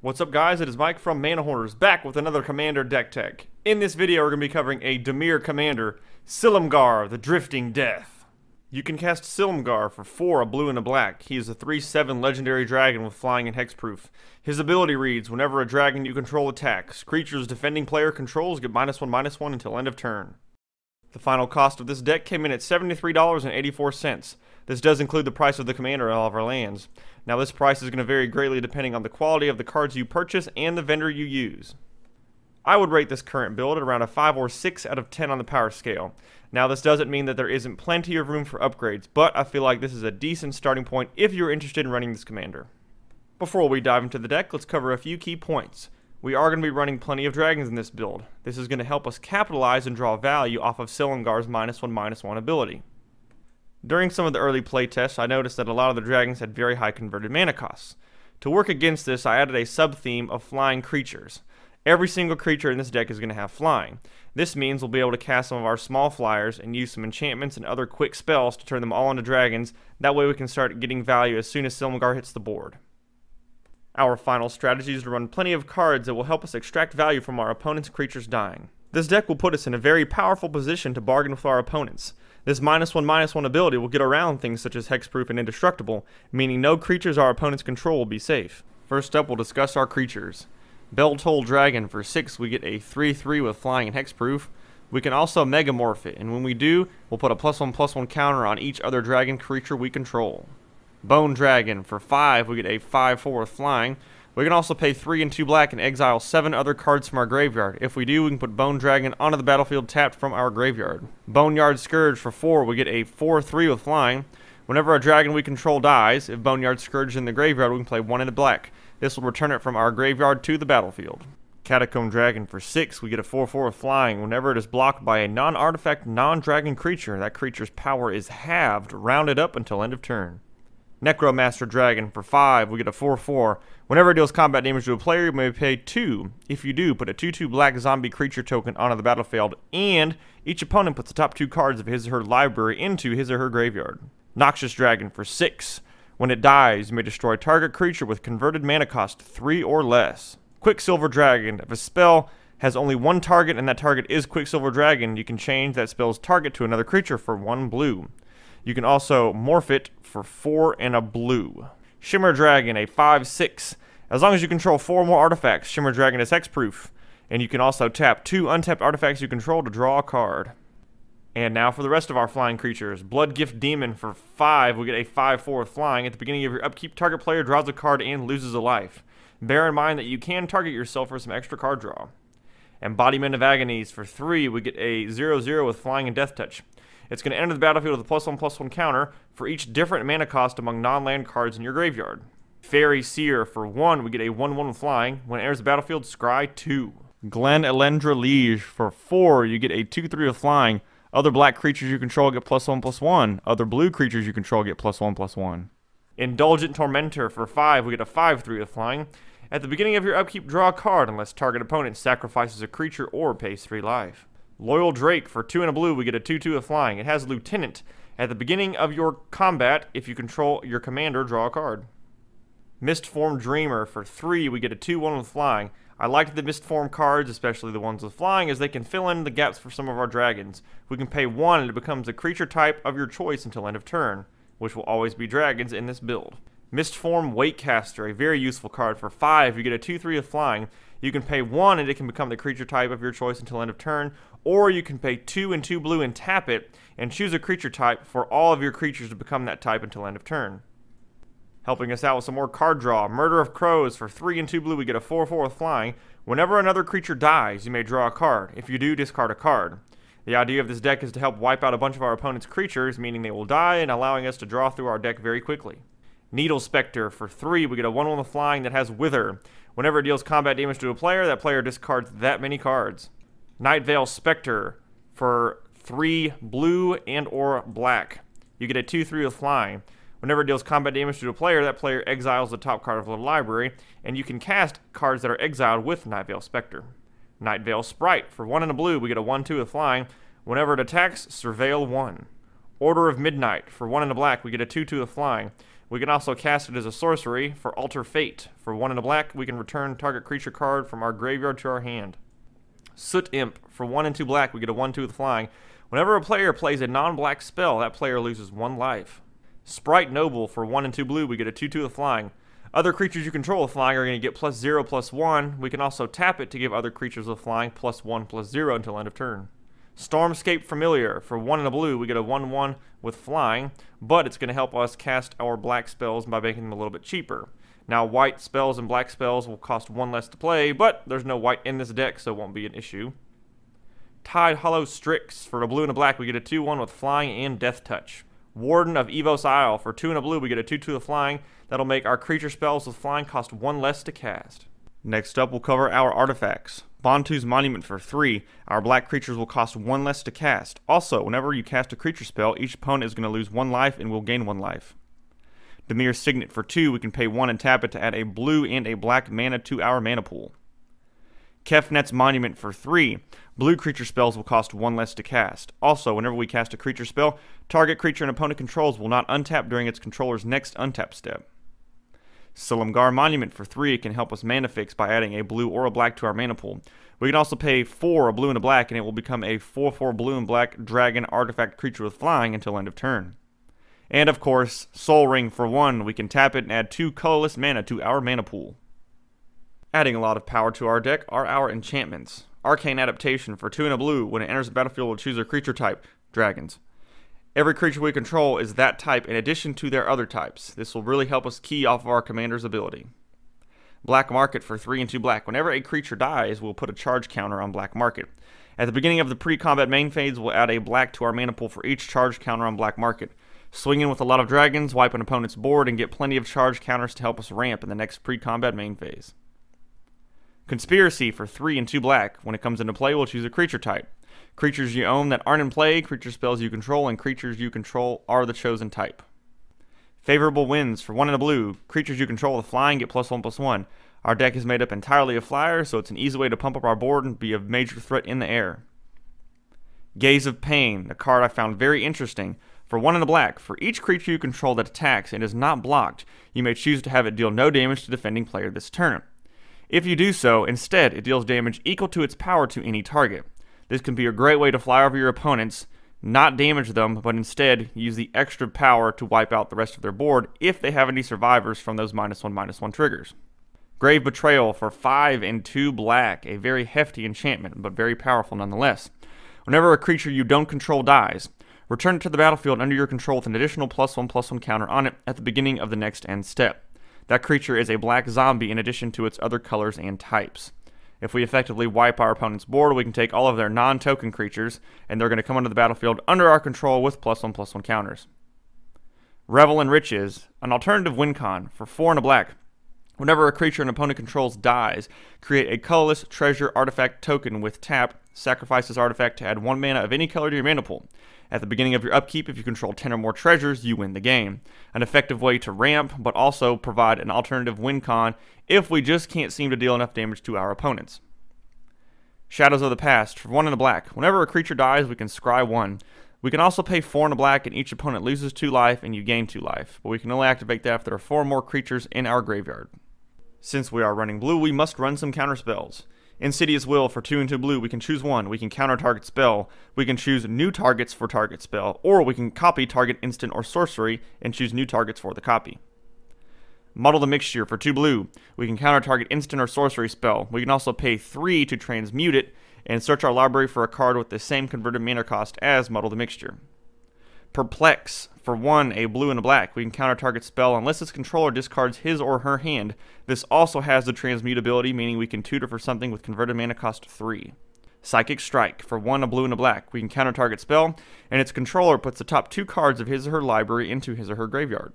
What's up guys, it is Mike from Mana Hoarders back with another Commander deck tech. In this video we're going to be covering a Dimir Commander, Silumgar, the Drifting Death. You can cast Silumgar for 4, a blue and a black. He is a 3/7 legendary dragon with flying and hexproof. His ability reads, whenever a dragon you control attacks, creatures defending player controls get -1/-1 until end of turn. The final cost of this deck came in at $73.84. This does include the price of the commander and all of our lands. Now this price is going to vary greatly depending on the quality of the cards you purchase and the vendor you use. I would rate this current build at around a 5 or 6 out of 10 on the power scale. Now this doesn't mean that there isn't plenty of room for upgrades, but I feel like this is a decent starting point if you're interested in running this commander. Before we dive into the deck, let's cover a few key points. We are going to be running plenty of dragons in this build. This is going to help us capitalize and draw value off of Silumgar's -1/-1 ability. During some of the early playtests, I noticed that a lot of the dragons had very high converted mana costs. To work against this, I added a sub-theme of flying creatures. Every single creature in this deck is going to have flying. This means we'll be able to cast some of our small flyers and use some enchantments and other quick spells to turn them all into dragons. That way we can start getting value as soon as Silumgar hits the board. Our final strategy is to run plenty of cards that will help us extract value from our opponent's creatures dying. This deck will put us in a very powerful position to bargain with our opponents. This -1/-1 ability will get around things such as hexproof and indestructible, meaning no creatures our opponents control will be safe. First up, we'll discuss our creatures. Belltoll Dragon for 6, we get a 3/3 with flying and hexproof. We can also megamorph it, and when we do, we'll put a +1/+1 counter on each other dragon creature we control. Bone Dragon for 5, we get a 5/4 with flying. We can also pay 3 and 2 black and exile 7 other cards from our graveyard. If we do, we can put Bone Dragon onto the battlefield tapped from our graveyard. Boneyard Scourge for 4, we get a 4/3 with flying. Whenever a dragon we control dies, if Boneyard Scourge is in the graveyard, we can play 1 in the black. This will return it from our graveyard to the battlefield. Catacomb Dragon for 6, we get a 4/4 with flying. Whenever it is blocked by a non-artifact, non-dragon creature, that creature's power is halved, rounded up until end of turn. Necromaster Dragon for 5, we get a 4/4. Whenever it deals combat damage to a player, you may pay 2. If you do, put a 2/2 black zombie creature token onto the battlefield, and each opponent puts the top 2 cards of his or her library into his or her graveyard. Noxious Dragon for 6. When it dies, you may destroy target creature with converted mana cost 3 or less. Quicksilver Dragon. If a spell has only one target and that target is Quicksilver Dragon, you can change that spell's target to another creature for 1 blue. You can also morph it for 4 and a blue. Shimmer Dragon, a 5/6. As long as you control 4 more artifacts, Shimmer Dragon is hexproof. And you can also tap 2 untapped artifacts you control to draw a card. And now for the rest of our flying creatures. Bloodgift Demon for 5, we get a 5/4 with flying. At the beginning of your upkeep, target player draws a card and loses a life. Bear in mind that you can target yourself for some extra card draw. Embodiment of Agonies for 3, we get a 0/0 with flying and death touch. It's going to enter the battlefield with a +1/+1 counter for each different mana cost among non-land cards in your graveyard. Faerie Seer for 1, we get a 1/1 with flying. When it enters the battlefield, scry 2. Glen Elendra Liege for 4, you get a 2/3 with flying. Other black creatures you control get +1/+1. Other blue creatures you control get +1/+1. Indulgent Tormentor for 5, we get a 5/3 with flying. At the beginning of your upkeep, draw a card unless target opponent sacrifices a creature or pays 3 life. Loyal Drake for 2 and a blue, we get a 2/2 with flying. It has Lieutenant. At the beginning of your combat, if you control your commander, draw a card. Mistform Dreamer for 3, we get a 2/1 with flying. I like the Mistform cards, especially the ones with flying, as they can fill in the gaps for some of our dragons. We can pay 1 and it becomes a creature type of your choice until end of turn, which will always be dragons in this build. Mistform Wakecaster, a very useful card for 5, you get a 2/3 with flying. You can pay 1 and it can become the creature type of your choice until end of turn, or you can pay 2 and 2 blue and tap it and choose a creature type for all of your creatures to become that type until end of turn. Helping us out with some more card draw, Murder of Crows for 3 and 2 blue, we get a 4/4 with flying. Whenever another creature dies, you may draw a card. If you do, discard a card. The idea of this deck is to help wipe out a bunch of our opponent's creatures, meaning they will die and allowing us to draw through our deck very quickly. Needle Specter for 3, we get a 1/1 with flying that has Wither. Whenever it deals combat damage to a player, that player discards that many cards. Nightveil Specter for 3 blue and or black. You get a 2/3 with flying. Whenever it deals combat damage to a player, that player exiles the top card of the library, and you can cast cards that are exiled with Nightveil Specter. Nightveil Sprite for 1 and a blue, we get a 1/2 with flying. Whenever it attacks, surveil 1. Order of Midnight for 1 and a black, we get a 2/2 with flying. We can also cast it as a sorcery for Alter Fate. For 1 and a black, we can return target creature card from our graveyard to our hand. Soot Imp. For 1 and 2 black, we get a 1/2 with flying. Whenever a player plays a non-black spell, that player loses 1 life. Sprite Noble. For 1 and 2 blue, we get a 2/2 with flying. Other creatures you control with flying are going to get +0/+1. We can also tap it to give other creatures with flying +1/+0 until end of turn. Stormscape Familiar. For 1 and a blue, we get a 1/1 with flying, but it's going to help us cast our black spells by making them a little bit cheaper. Now, white spells and black spells will cost 1 less to play, but there's no white in this deck, so it won't be an issue. Tidehollow Strix. For a blue and a black, we get a 2/1 with flying and death touch. Warden of Evos Isle. For 2 and a blue, we get a 2/2 with flying. That'll make our creature spells with flying cost 1 less to cast. Next up, we'll cover our artifacts. Bontu's Monument. For 3, our black creatures will cost 1 less to cast. Also, whenever you cast a creature spell, each opponent is going to lose 1 life and will gain 1 life. Dimir's Signet. For 2, we can pay 1 and tap it to add a blue and a black mana to our mana pool. Kefnet's Monument. For 3, blue creature spells will cost 1 less to cast. Also, whenever we cast a creature spell, target creature an opponent controls will not untap during its controller's next untap step. Silumgar Monument. For 3, it can help us mana fix by adding a blue or a black to our mana pool. We can also pay 4 a blue and a black, and it will become a 4/4 blue and black dragon artifact creature with flying until end of turn. And of course, Soul Ring. For 1, we can tap it and add 2 colorless mana to our mana pool. Adding a lot of power to our deck are our enchantments. Arcane Adaptation. For 2 and a blue, when it enters the battlefield, we'll choose a creature type, dragons. Every creature we control is that type in addition to their other types. This will really help us key off of our commander's ability. Black Market. For 3 and 2 black. Whenever a creature dies, we'll put a charge counter on Black Market. At the beginning of the pre-combat main phase, we'll add a black to our mana pool for each charge counter on Black Market. Swing in with a lot of dragons, wipe an opponent's board, and get plenty of charge counters to help us ramp in the next pre-combat main phase. Conspiracy. For 3 and 2 black. When it comes into play, we'll choose a creature type. Creatures you own that aren't in play, creature spells you control, and creatures you control are the chosen type. Favorable Winds. For 1 and a blue, creatures you control with flying get +1/+1. Our deck is made up entirely of flyers, so it's an easy way to pump up our board and be a major threat in the air. Gaze of Pain, a card I found very interesting. For 1 and a black, for each creature you control that attacks and is not blocked, you may choose to have it deal no damage to defending player this turn. If you do so, instead, it deals damage equal to its power to any target. This can be a great way to fly over your opponents, not damage them, but instead use the extra power to wipe out the rest of their board if they have any survivors from those -1/-1 triggers. Grave Betrayal. For 5 and 2 black, a very hefty enchantment, but very powerful nonetheless. Whenever a creature you don't control dies, return it to the battlefield under your control with an additional +1/+1 counter on it at the beginning of the next end step. That creature is a black zombie in addition to its other colors and types. If we effectively wipe our opponent's board, we can take all of their non-token creatures, and they're going to come onto the battlefield under our control with +1/+1 counters. Revel in Riches, an alternative win con. For 4 and a black. Whenever a creature an opponent controls dies, create a colorless treasure artifact token with tap, sacrifice this artifact to add 1 mana of any color to your mana pool. At the beginning of your upkeep, if you control 10 or more treasures, you win the game. An effective way to ramp, but also provide an alternative win con if we just can't seem to deal enough damage to our opponents. Shadows of the Past. For 1 and a black. Whenever a creature dies, we can scry 1. We can also pay 4 and a black, and each opponent loses 2 life, and you gain 2 life. But we can only activate that if there are 4 more creatures in our graveyard. Since we are running blue, we must run some counter spells. Insidious Will. For 2 and 2 blue, we can choose 1. We can counter target spell. We can choose new targets for target spell, or we can copy target instant or sorcery and choose new targets for the copy. Muddle the Mixture. For 2 blue, we can counter target instant or sorcery spell. We can also pay 3 to transmute it and search our library for a card with the same converted mana cost as Muddle the Mixture. Perplex. For 1, a blue and a black, we can counter target spell unless its controller discards his or her hand. This also has the transmutability, meaning we can tutor for something with converted mana cost 3. Psychic Strike. For 1, a blue and a black, we can counter target spell, and its controller puts the top 2 cards of his or her library into his or her graveyard.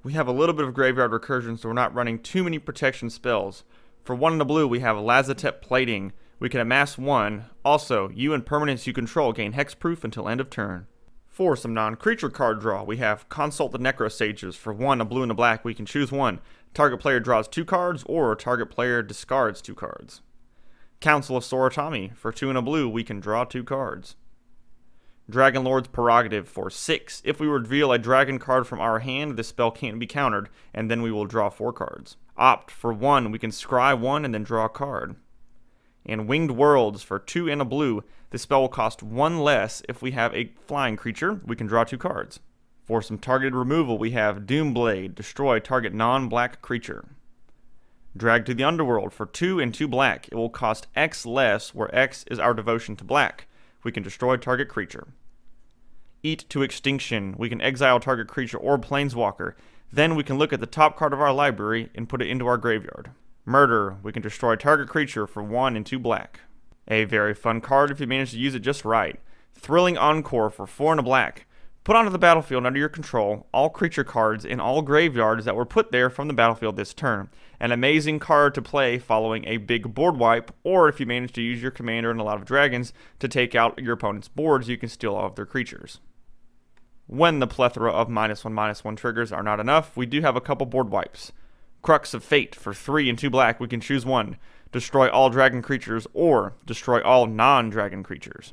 We have a little bit of graveyard recursion, so we're not running too many protection spells. For 1 and a blue, we have Lazatep Plating. We can amass 1. Also, you and permanents you control gain hexproof until end of turn. For some non-creature card draw, we have Consult the Necrosages. For 1, a blue and a black, we can choose 1. Target player draws 2 cards, or target player discards 2 cards. Council of Soratomi. For 2 and a blue, we can draw 2 cards. Dragon Lord's Prerogative for 6. If we reveal a dragon card from our hand, this spell can't be countered, and then we will draw 4 cards. Opt for 1, we can scry 1 and then draw a card. And Winged Worlds for 2 and a blue. This spell will cost 1 less. If we have a flying creature, we can draw 2 cards. For some targeted removal, we have Doomblade, destroy target non-black creature. Drag to the Underworld for 2 and 2 black. It will cost X less, where X is our devotion to black. We can destroy target creature. Eat to Extinction. We can exile target creature or planeswalker. Then we can look at the top card of our library and put it into our graveyard. Murder. We can destroy target creature for 1 and 2 black. A very fun card if you manage to use it just right. Thrilling Encore for 4 and a black. Put onto the battlefield under your control all creature cards in all graveyards that were put there from the battlefield this turn. An amazing card to play following a big board wipe, or if you manage to use your commander and a lot of dragons to take out your opponent's boards, you can steal all of their creatures. When the plethora of -1/-1 triggers are not enough, we do have a couple board wipes. Crux of Fate for 3 and 2 black, we can choose one. Destroy all dragon creatures or destroy all non-dragon creatures.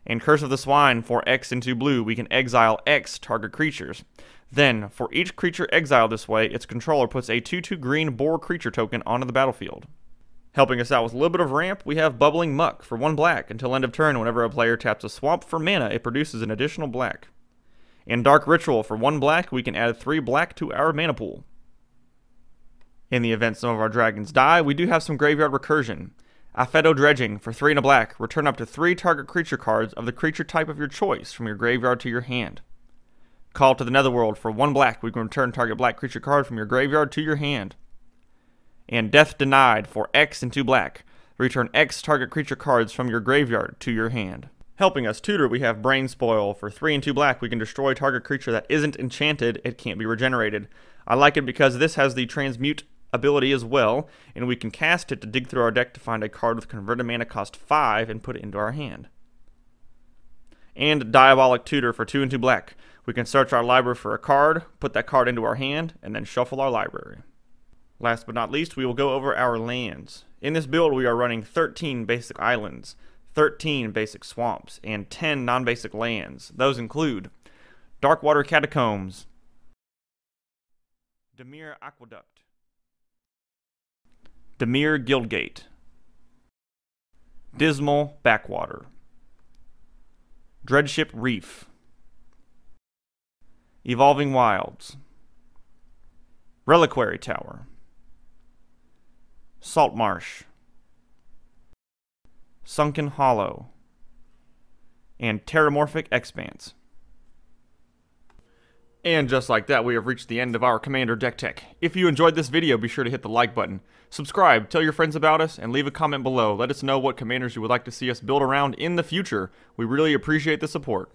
And Curse of the Swine for X and 2 blue, we can exile X target creatures. Then, for each creature exiled this way, its controller puts a 2/2 green boar creature token onto the battlefield. Helping us out with a little bit of ramp, we have Bubbling Muck for 1 black. Until end of turn, whenever a player taps a swamp for mana, it produces an additional black. In Dark Ritual for 1 black, we can add 3 black to our mana pool. In the event some of our dragons die, we do have some graveyard recursion. Affeto Dredging for 3 and a black. Return up to 3 target creature cards of the creature type of your choice from your graveyard to your hand. Call to the Netherworld for 1 black. We can return target black creature card from your graveyard to your hand. And Death Denied for X and 2 black. Return X target creature cards from your graveyard to your hand. Helping us tutor, we have Brain Spoil for 3 and 2 black. We can destroy target creature that isn't enchanted. It can't be regenerated. I like it because this has the Transmute ability as well, and we can cast it to dig through our deck to find a card with converted mana cost 5 and put it into our hand. And Diabolic Tutor for 2 and 2 black. We can search our library for a card, put that card into our hand, and then shuffle our library. Last but not least, we will go over our lands. In this build, we are running 13 basic islands, 13 basic swamps, and 10 non-basic lands. Those include Darkwater Catacombs, Dimir Aqueduct, Dimir Guildgate, Dismal Backwater, Dreadship Reef, Evolving Wilds, Reliquary Tower, Salt Marsh, Sunken Hollow, and Terramorphic Expanse. And just like that, we have reached the end of our Commander deck tech. If you enjoyed this video, be sure to hit the like button. Subscribe, tell your friends about us, and leave a comment below. Let us know what commanders you would like to see us build around in the future. We really appreciate the support.